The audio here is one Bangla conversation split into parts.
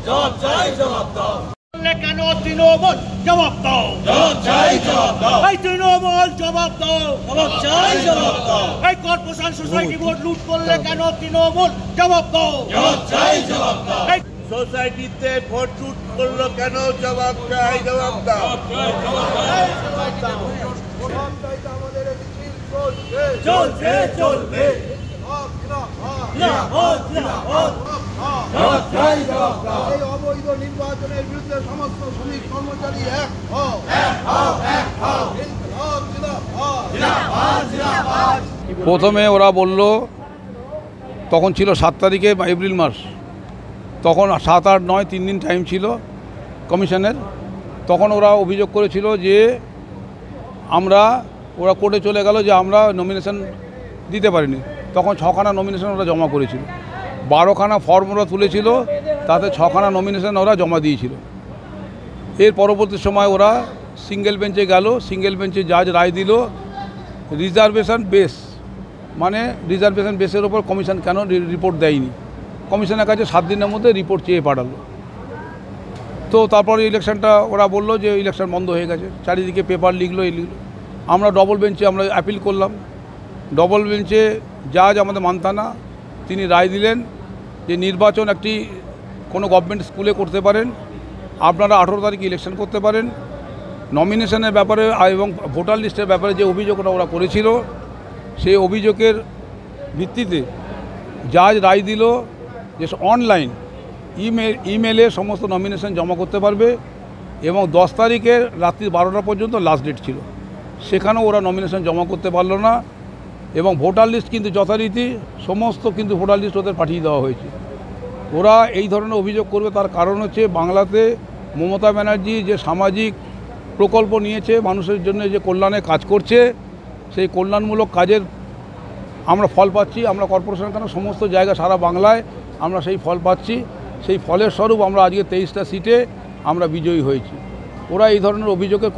জবাব চাই, জবাব দাও। কেন তৃণমূল জবাব দাও, জবাব চাই, জবাব দাও। এই তৃণমূল জবাব দাও, জবাব চাই, জবাব দাও। এই কর্পোরেশন সোসাইটি ভোট লুট করলে কেন তৃণমূল জবাব দাও, জবাব চাই, জবাব দাও। এই সোসাইটিতে ভোট লুট করলো কেন? জবাব চাই, জবাব দাও। চলছে, চলবে। জিন্দাবাদ, জিন্দাবাদ। জবাব চাই, জবাব দাও। এই অবৈধ নির্বাচনের বিরুদ্ধে সমস্ত শ্রমিক কর্মচারী এক হও, এক হও, এক হও। ইনকিলাব জিন্দাবাদ। জিন্দাবাদ, জিন্দাবাদ। প্রথমে ওরা বলল, তখন ছিল 7 তারিখে এপ্রিল মাস, তখন 7, 8, 9 3 দিন টাইম ছিল কমিশনের। তখন ওরা অভিযোগ করেছিল যে ওরা কোর্টে চলে গেল যে আমরা নমিনেশন দিতে পারিনি। তখন 6খানা নমিনেশন ওরা জমা করেছিল, 12খানা ফর্ম ওরা তুলেছিল, তাতে 6খানা নমিনেশন ওরা জমা দিয়েছিল। এর পরবর্তী সময় ওরা সিঙ্গেল বেঞ্চে গেল, সিঙ্গেল বেঞ্চে জাজ রায় দিল রিজার্ভেশন বেস, মানে রিজার্ভেশন বেসের ওপর কমিশন কেন রিপোর্ট দেয়নি। কমিশনের কাছে 7 দিনের মধ্যে রিপোর্ট চেয়ে পাঠালো। তো তারপরে ইলেকশনটা ওরা বললো যে ইলেকশন বন্ধ হয়ে গেছে, চারিদিকে পেপার লিখলো। আমরা ডবল বেঞ্চে আমরা অ্যাপিল করলাম। ডবল বেঞ্চে জাজ আমাদের মানতানা তিনি রায় দিলেন যে নির্বাচন কোনো গভর্নমেন্ট স্কুলে করতে পারেন, আপনারা 18 তারিখে ইলেকশন করতে পারেন। নমিনেশনের ব্যাপারে এবং ভোটার লিস্টের ব্যাপারে যে অভিযোগটা ওরা করেছিল, সেই অভিযোগের ভিত্তিতে জাজ রায় দিল যে অনলাইন ইমেলে সমস্ত নমিনেশন জমা করতে পারবে, এবং 10 তারিখের রাত্রি 12টা পর্যন্ত লাস্ট ডেট ছিল। সেখানেও ওরা নমিনেশন জমা করতে পারলো না, এবং ভোটার লিস্ট কিন্তু যথারীতি সমস্ত কিন্তু ভোটার লিস্ট ওদের পাঠিয়ে দেওয়া হয়েছে। ওরা এই ধরনের অভিযোগ করবে, তার কারণ হচ্ছে বাংলাতে মমতা ব্যানার্জি যে সামাজিক প্রকল্প নিয়েছে, মানুষের জন্য যে কল্যাণে কাজ করছে, সেই কল্যাণমূলক কাজের আমরা ফল পাচ্ছি। আমরা কর্পোরেশন কেন সমস্ত জায়গা সারা বাংলায় আমরা সেই ফল পাচ্ছি। সেই ফলের স্বরূপ আমরা আজকে 23টা সিটে আমরা বিজয়ী হয়েছি। ওরা এই ধরনের অভিযোগের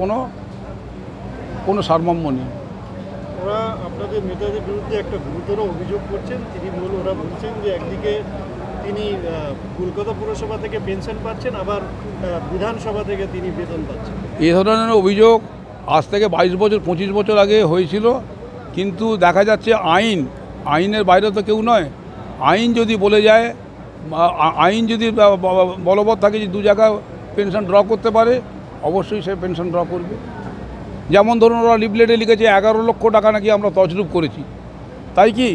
কোনো সারমর্ম নেই। ওরা আপনাদের নেতাদের বিরুদ্ধে একটা গুরুতর অভিযোগ করছেন। ওরা বলছেন যে একদিকে তিনি কলকাতা পুরসভা থেকে পেনশন পাচ্ছেন, আবার বিধানসভা থেকে তিনি বেতন পাচ্ছেন। এই ধরনের অভিযোগ আজ থেকে 22 বছর 25 বছর আগে হয়েছিল, কিন্তু দেখা যাচ্ছে আইনের বাইরে তো কেউ নয়। আইন যদি বলে যায়, আইন যদি বলবৎ থাকে যে 2 জায়গায় পেনশন ড্র করতে পারে, অবশ্যই সে পেনশন ড্র করবে। যেমন ধরুন ওরা লিফলেটে লিখেছে 11 লক্ষ টাকা নাকি আমরা তছরূপ করেছি, তাই কি?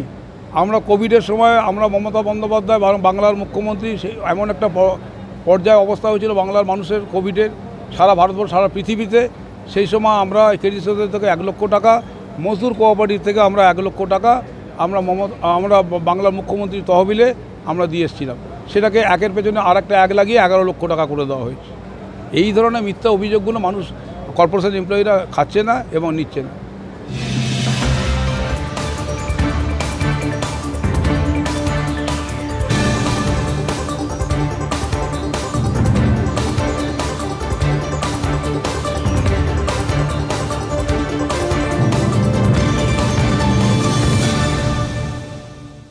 আমরা কোভিডের সময় আমরা মমতা বন্দ্যোপাধ্যায় বাংলার মুখ্যমন্ত্রী, এমন একটা পর্যায়ে অবস্থা হয়েছিল বাংলার মানুষের কোভিডের, সারা ভারতবর্ষ সারা পৃথিবীতে। সেই সময় আমরা কেডি সোসাইটি থেকে 1 লক্ষ টাকা, মজদুর কোঅপারেটিভ থেকে আমরা 1 লক্ষ টাকা আমরা বাংলার মুখ্যমন্ত্রীর তহবিলে আমরা দিয়ে এসেছিলাম। সেটাকে একের পেছনে আরেকটা 1 লাগিয়ে 11 লক্ষ টাকা করে দেওয়া হয়েছে। এই ধরনের মিথ্যা অভিযোগগুলো মানুষ কর্পোরেশন এমপ্লয়িরা খাচ্ছে না এবং নিচ্ছে না।